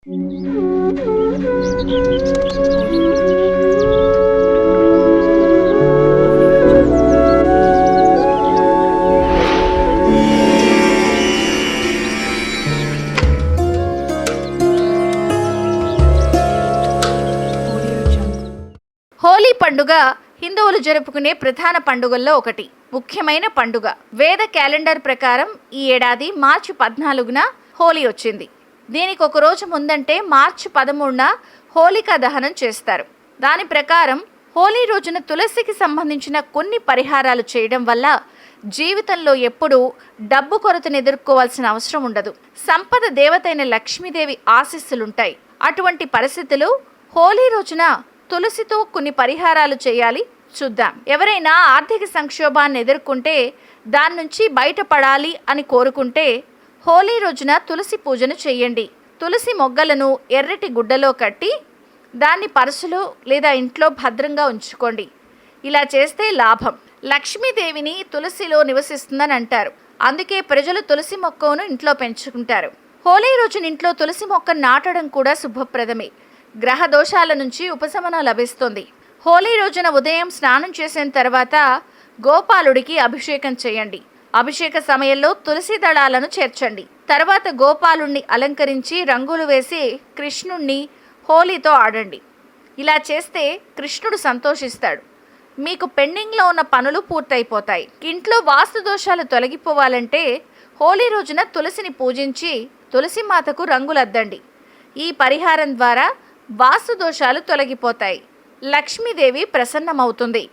హోలీ పండుగ హిందువులు జరుపుకునే ప్రధాన పండుగల్లో ఒకటి. ముఖ్యమైన పండుగ. వేద క్యాలెండర్ ప్రకారం ఈ ఏడాది మార్చి 14న హోలీ వచ్చింది. దీనికి ఒక రోజు ముందంటే మార్చి 13న హోలికా దహనం చేస్తారు. దాని ప్రకారం హోలీ రోజున తులసికి సంబంధించిన కొన్ని పరిహారాలు చేయడం వల్ల జీవితంలో ఎప్పుడూ డబ్బు కొరతను ఎదుర్కోవాల్సిన అవసరం ఉండదు. సంపద దేవతైన లక్ష్మీదేవి ఆశీస్సులుంటాయి. అటువంటి పరిస్థితులు హోలీ రోజున తులసితో కొన్ని పరిహారాలు చేయాలి. చూద్దాం. ఎవరైనా ఆర్థిక సంక్షోభాన్ని ఎదుర్కొంటే దాని నుంచి బయటపడాలి అని కోరుకుంటే హోలీ రోజున తులసి పూజను చేయండి. తులసి మొగ్గలను ఎర్రటి గుడ్డలో కట్టి దాన్ని పర్సులో లేదా ఇంట్లో భద్రంగా ఉంచుకోండి. ఇలా చేస్తే లాభం. లక్ష్మీదేవిని తులసిలో నివసిస్తుందని అంటారు. అందుకే ప్రజలు తులసి మొక్కను ఇంట్లో పెంచుకుంటారు. హోలీ రోజున ఇంట్లో తులసి మొక్క నాటడం కూడా శుభప్రదమే. గ్రహ దోషాల నుంచి ఉపశమనం లభిస్తుంది. హోలీ రోజున ఉదయం స్నానం చేసిన తర్వాత గోపాలుడికి అభిషేకం చేయండి. అభిషేక సమయంలో తులసి దళాలను చేర్చండి. తర్వాత గోపాలుణ్ణి అలంకరించి రంగులు వేసి కృష్ణుణ్ణి హోలీతో ఆడండి. ఇలా చేస్తే కృష్ణుడు సంతోషిస్తాడు. మీకు పెండింగ్లో ఉన్న పనులు పూర్తయిపోతాయి. ఇంట్లో వాస్తు దోషాలు తొలగిపోవాలంటే హోలీ రోజున తులసిని పూజించి తులసి మాతకు రంగులద్దండి. ఈ పరిహారం ద్వారా వాస్తు దోషాలు తొలగిపోతాయి. లక్ష్మీదేవి ప్రసన్నమవుతుంది.